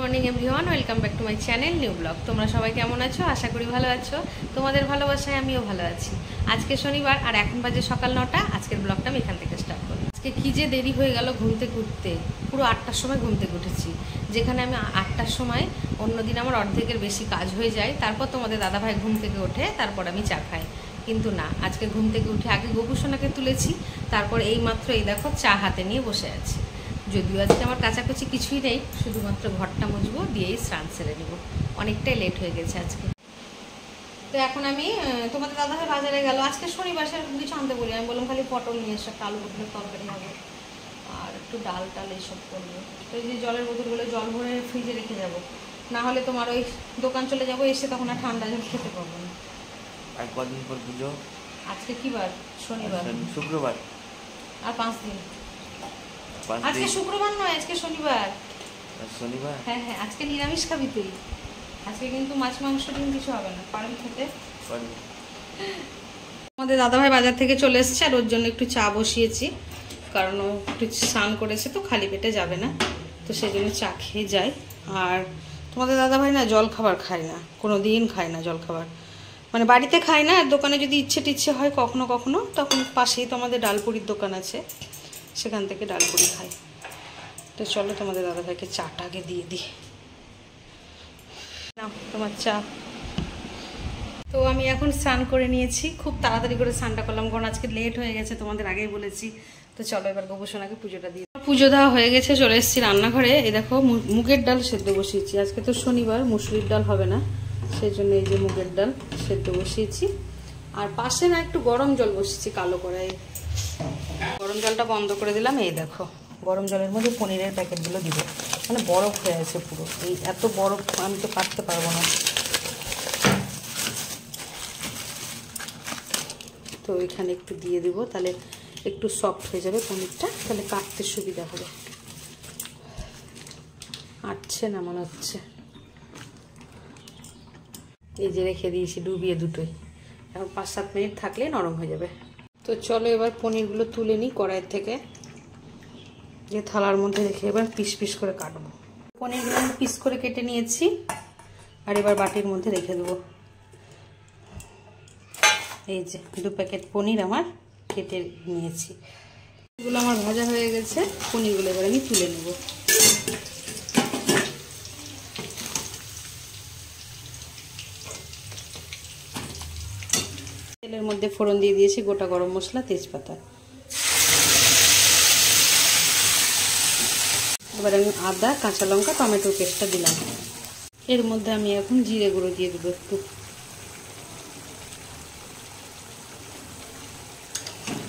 Morning everyone, welcome back to my channel new blog. তোমরা সবাই কেমন আছো? আশা করি ভালো আছো। তোমাদের ভালোবাসায় আমিও ভালো আছি। আজকে শনিবার আর এখন বাজে সকাল 9টা। আজকের ব্লগটা আমি এখান থেকে স্টার্ট করি। আজকে কী যে দেরি হয়ে গেল ঘুম থেকে উঠতে, পুরো 8টার সময় ঘুম থেকে উঠেছি। যেখানে আমি 8টার সময় অন্যদিন আমার অর্ধেকের বেশি কাজ হয়ে যায়, তারপর তোমাদের দাদাভাই ঘুম থেকে ওঠে, তারপর আমি চা খাই। কিন্তু না, আজকে ঘুম থেকে উঠে আগে গোপুসোনাকে তুলেছি, তারপর এই মাত্র এই দেখো চা হাতে নিয়ে বসে আছি। যদিও আজকে আমার কাছাকাছি কিছুই নেই, শুধুমাত্র ঘরটা মুছবো, দিয়েই স্নান সেরে নেব। অনেকটাই লেট হয়ে গেছে আজকে। তো এখন আমি তোমাদের দাদাভাই বাজারে গেল, আজকে শনিবার সেরকম কিছু আনতে বলি। আমি বললাম খালি পটল নিয়ে এসে একটা আলু পটলের তরকারি হবে আর একটু ডাল টাল এইসব করবো। তো এই যে জলের বোতলগুলো জল ভরে ফ্রিজে রেখে যাব, না হলে তোমার ওই দোকান চলে যাবো, এসে তখন আর ঠান্ডা জল খেতে পারবো না। আর কদিন পর পুজো? আজকে কি বার? শনিবার, শুক্রবার, আর 5 দিন। আজকে শুক্রবার নয়, আজকে শনিবার। শনিবার? হ্যাঁ হ্যাঁ, আজকে নিরামিষ খাবি তুই। আজকে কিন্তু মাছ মাংস ডিম কিছু হবে না, পারবি খেতে? আমাদের দাদাভাই বাজার থেকে চলে এসেছে, আর ওর জন্য একটু চা বসিয়েছি, কারণ ও একটু স্নান করেছে তো খালি পেটে যাবে না, তো সেই জন্য চা খেয়ে যায়। আর তোমাদের দাদাভাই না জল খাবার খায় না, কোনো দিন খায় না জল খাবার, মানে বাড়িতে খায় না। আর দোকানে যদি ইচ্ছে টিচ্ছে হয় কখনো কখনো, তখন পাশেই তো আমাদের ডালপুরির দোকান আছে, সেখান থেকে ডালপুরি খাই। তো চলো তোমাদের দাদাভাইকে চাটা আগে দিয়ে দিই। নাও তোমার চা। তো আমি এখন স্নান করে নিয়েছি, খুব তাড়াতাড়ি করে স্নানটা করলাম, কারণ আজকে লেট হয়ে গেছে, তোমাদের আগেই বলেছি। তো চলো এবার গোপুসোনাকে পুজোটা দিই। পুজো দেওয়া হয়ে গেছে, চলে এসেছি রান্নাঘরে। এই দেখো মুগের ডাল সেদ্ধ বসিয়েছি। আজকে তো শনিবার, মুসুরির ডাল হবে না, সেই জন্য এই যে মুগের ডাল সেদ্ধ বসিয়েছি। আর পাশে না একটু গরম জল বসিয়েছি কালো কড়াই। গরম জলটা বন্ধ করে দিলাম। এই দেখো গরম জলের মধ্যে পনিরের প্যাকেটগুলো দিব, মানে বরফ হয়ে আছে পুরো। এই এত বরফ আমি তো কাটতে পারবো না, তো এখানে একটু দিয়ে দিব, তাহলে একটু সফট হয়ে যাবে পনিরটা, তাহলে কাটতে সুবিধা হবে। আটছে না মনে হচ্ছে। এই যে রেখে দিয়েছি ডুবিয়ে দুটোই, এখন 5-7 মিনিট থাকলে নরম হয়ে যাবে। তো চলো এবার পনিরগুলো তুলে নিই কড়াইয়ের থেকে, যে থালার মধ্যে রেখে এবার পিস পিস করে কাটবো। পনিরগুলো আমি পিস করে কেটে নিয়েছি, আর এবার বাটির মধ্যে রেখে দেবো। এই যে 2 প্যাকেট পনির আমার কেটে নিয়েছি। এগুলো আমার ভাজা হয়ে গেছে, পনিরগুলো এবার আমি তুলে নেব। তেলের মধ্যে ফোড়ন দিয়ে দিয়েছি গোটা গরম মশলা, তেজপাতা। এবার আমি আদা, কাঁচা লঙ্কা, টমেটো পেস্টটা দিলাম। এর মধ্যে আমি এখন জিরে গুঁড়ো দিয়ে দেবো একটু।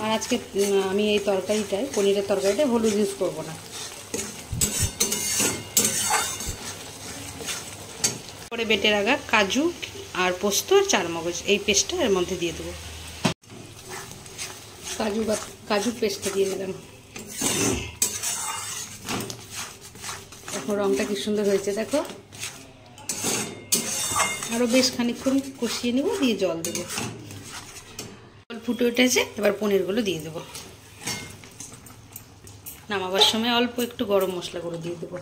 আর আজকে আমি এই তরকারিটায়, পনিরের তরকারিটায় হলুদ ইউজ করবো না। পরে বেটে রাখা কাজু আর পোস্ত আর চারমগজ এই পেস্টটা এর মধ্যে দিয়ে দেবো। কাজু পেস্টটা দিয়ে দিলাম। এখন রংটা কি সুন্দর হয়েছে দেখো। আরও বেশ খানিকক্ষণ কষিয়ে নেব, দিয়ে জল দেবো। জল ফুটে উঠেছে, এবার পনিরগুলো দিয়ে দেবো। নামাবার সময় অল্প একটু গরম মশলা করে দিয়ে দেবো।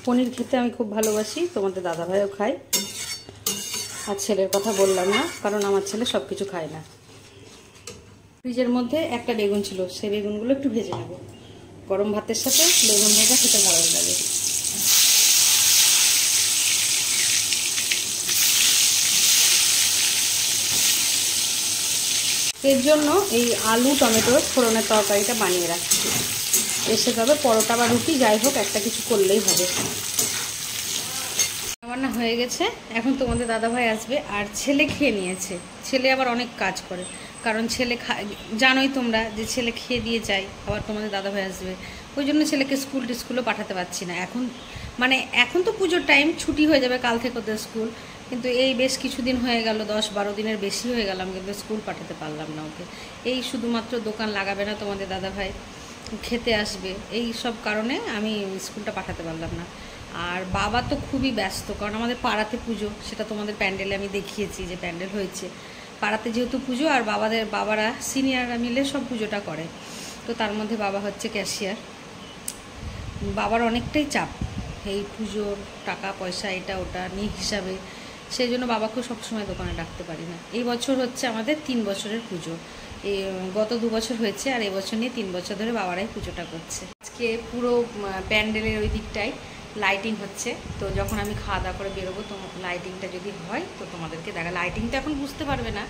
পনির খেতে আমি খুব ভালোবাসি, তোমাদের দাদাভাইও খায়। আর ছেলের কথা বললাম না, কারণ আমার ছেলে সব কিছু খায় না। ফ্রিজের মধ্যে একটা বেগুন ছিল, সেই বেগুনগুলো একটু ভেজে নেব। গরম ভাতের সাথে বেগুন ভাজা খেতে ভালো লাগে। এর জন্য এই আলু টমেটোর ফোড়নের তরকারিটা বানিয়ে রাখছি। এসে যাবে পরোটা বা রুটি, যাই হোক একটা কিছু করলেই হবে। রান্না হয়ে গেছে, এখন তোমাদের দাদাভাই আসবে, আর ছেলে খেয়ে নিয়েছে। ছেলে আবার অনেক কাজ করে, কারণ ছেলে জানোই তোমরা যে ছেলে খেয়ে দিয়ে যায়, আবার তোমাদের দাদাভাই আসবে, ওই জন্য ছেলেকে স্কুলও পাঠাতে পারছি না এখন। মানে এখন তো পুজোর টাইম, ছুটি হয়ে যাবে কাল থেকে ওদের স্কুল, কিন্তু এই বেশ কিছুদিন হয়ে গেল, 10-12 দিনের বেশি হয়ে গেলাম, কিন্তু স্কুল পাঠাতে পারলাম না ওকে। এই শুধুমাত্র দোকান লাগাবে না তোমাদের দাদাভাই, খেতে আসবে, এই সব কারণে আমি স্কুলটা পাঠাতে পারলাম না। আর বাবা তো খুবই ব্যস্ত, কারণ আমাদের পাড়াতে পুজো, সেটা তোমাদের প্যান্ডেলে আমি দেখিয়েছি যে প্যান্ডেল হয়েছে। পাড়াতে যেহেতু পুজো, আর বাবারা সিনিয়ররা মিলে সব পুজোটা করে, তো তার মধ্যে বাবা হচ্ছে ক্যাশিয়ার। বাবার অনেকটাই চাপ, এই পুজোর টাকা পয়সা এটা ওটা নিয়ে হিসাবে, সেই জন্য বাবাকেও সবসময় দোকানে ডাকতে পারি না। এই বছর হচ্ছে আমাদের 3 বছরের পুজো, এই গত 2 বছর হয়েছে, আর এবছর নিয়ে 3 বছর ধরে বাবারাই পুজোটা করছে। আজকে পুরো প্যান্ডেলের ওই দিকটায় লাইটিং হচ্ছে, তো যখন আমি খাওয়া দাওয়া করে বেরোবো তো লাইটিংটা যদি হয় তো তোমাদেরকে দেখা। লাইটিং তো এখন বুঝতে পারবে না,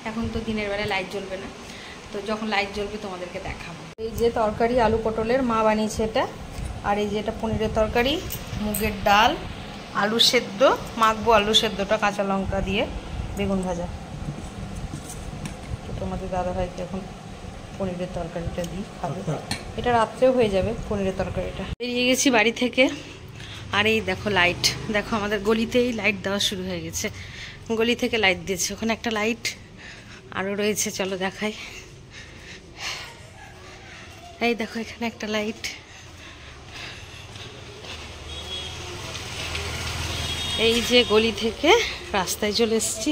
এখন তো দিনের বেলায় লাইট জ্বলবে না, তো যখন লাইট জ্বলবে তোমাদেরকে দেখাবো। এই যে তরকারি আলু পটলের মা বানিয়েছে এটা, আর এই যে এটা পনিরের তরকারি, মুগের ডাল, আলু সেদ্ধ, মাখবো আলু সেদ্ধটা কাঁচা লঙ্কা দিয়ে, বেগুন ভাজা। তো তোমাদের দাদাভাইকে এখন পনিরের তরকারিটা দিই, খাবে। এটা রাত্রেও হয়ে যাবে পনিরের তরকারিটা। বেরিয়ে গেছি বাড়ি থেকে, আর এই দেখো লাইট, দেখো আমাদের গলিতেই লাইট দেওয়া শুরু হয়ে গেছে, গলি থেকে লাইট দিয়েছে। ওখানে একটা লাইট আরও রয়েছে, চলো দেখাই। এই দেখো এখানে একটা লাইট, এই যে গলি থেকে রাস্তায় চলে এসেছি,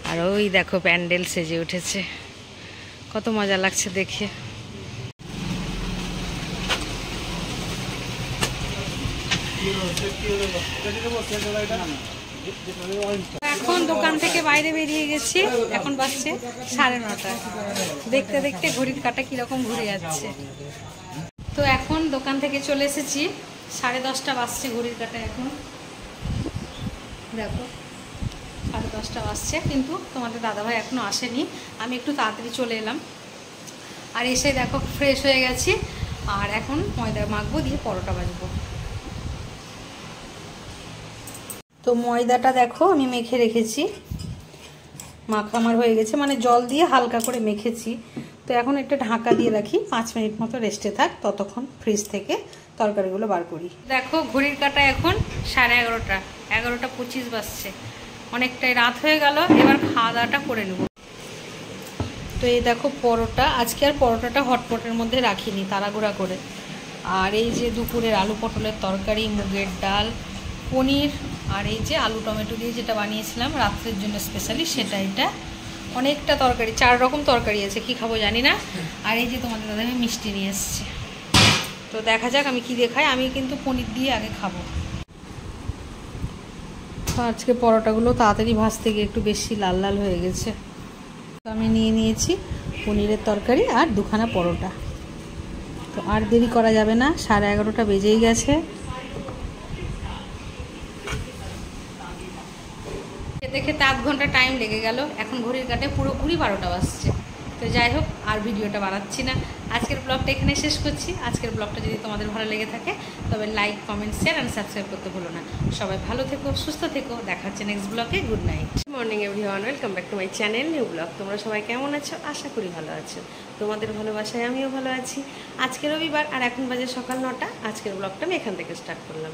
আর ওই দেখো প্যান্ডেল সেজে উঠেছে, কত মজা লাগছে দেখে। এখন দোকান থেকে বাইরে বেরিয়ে গেছি, এখন বাজছে 9:30। দেখতে দেখতে ঘড়ির কাঁটা কিরকম ঘুরে যাচ্ছে। তো এখন দোকান থেকে চলে এসেছি, 10:30 বাজছে ঘড়ির কাঁটা। এখন দেখো 10:30 বাজছে, কিন্তু তোমাদের দাদাভাই এখনও আসেনি। আমি একটু তাড়াতাড়ি চলে এলাম, আর এসে দেখো ফ্রেশ হয়ে গেছি, আর এখন ময়দা মাখবো, দিয়ে পরোটা ভাজবো। তো ময়দাটা দেখো আমি মেখে রেখেছি, মাখা আমার হয়ে গেছে, মানে জল দিয়ে হালকা করে মেখেছি। তো এখন একটা ঢাকা দিয়ে রাখি, 5 মিনিট মতো রেস্টে থাক, ততক্ষণ ফ্রিজ থেকে তরকারিগুলো বার করি। দেখো ঘড়ির কাঁটা এখন 11:30, 11:25 বাজছে, অনেকটাই রাত হয়ে গেল। এবার খাওয়া দাওয়াটা করে নেব। তো এই দেখো পরোটা, আজকে আর পরোটাটা হটপটের মধ্যে রাখিনি, তাড়াহুড়া করে। আর এই যে দুপুরের আলু পটলের তরকারি, মুগের ডাল, পনির, আর এই যে আলু টমেটো দিয়ে যেটা বানিয়েছিলাম রাত্রের জন্য স্পেশালি, সেটা। এটা অনেকটা তরকারি, 4 রকম তরকারি আছে, কি খাবো জানি না। আর এই যে তোমাদের দাদা আমি মিষ্টি নিয়ে এসেছি, তো দেখা যাক আমি কি দিয়ে খাই। আমি কিন্তু পনির দিয়ে আগে খাবো। তো আজকে পরোটাগুলো তাড়াতাড়ি ভাজতে গিয়ে একটু বেশি লাল লাল হয়ে গেছে। তো আমি নিয়ে নিয়েছি পনিরের তরকারি আর 2খানা পরোটা। তো আর দেরি করা যাবে না, 11:30 বেজেই গেছে। খেতে খেতে 8 ঘন্টা টাইম লেগে গেল, এখন ঘড়ির কাঁটে পুরোপুরি 12টা বাজছে। তো যাই হোক, আর ভিডিওটা বাড়াচ্ছি না, আজকের ব্লগটা এখানে শেষ করছি। আজকের ব্লগটা যদি তোমাদের ভালো লেগে থাকে তবে like, comment, share and subscribe করতে ভুলো না। সবাই ভালো থেকো, সুস্থ থেকো, দেখা হচ্ছে নেক্সট ব্লগে। Good night, morning everyone, welcome back to my channel new blog. তোমরা সবাই কেমন আছো? আশা করি ভালো আছো। তোমাদের ভালোবাসায় আমিও ভালো আছি। আজকে রবিবার, আর এখন বাজে সকাল 9টা। আজকের ব্লগটা আমি এখান থেকে স্টার্ট করলাম।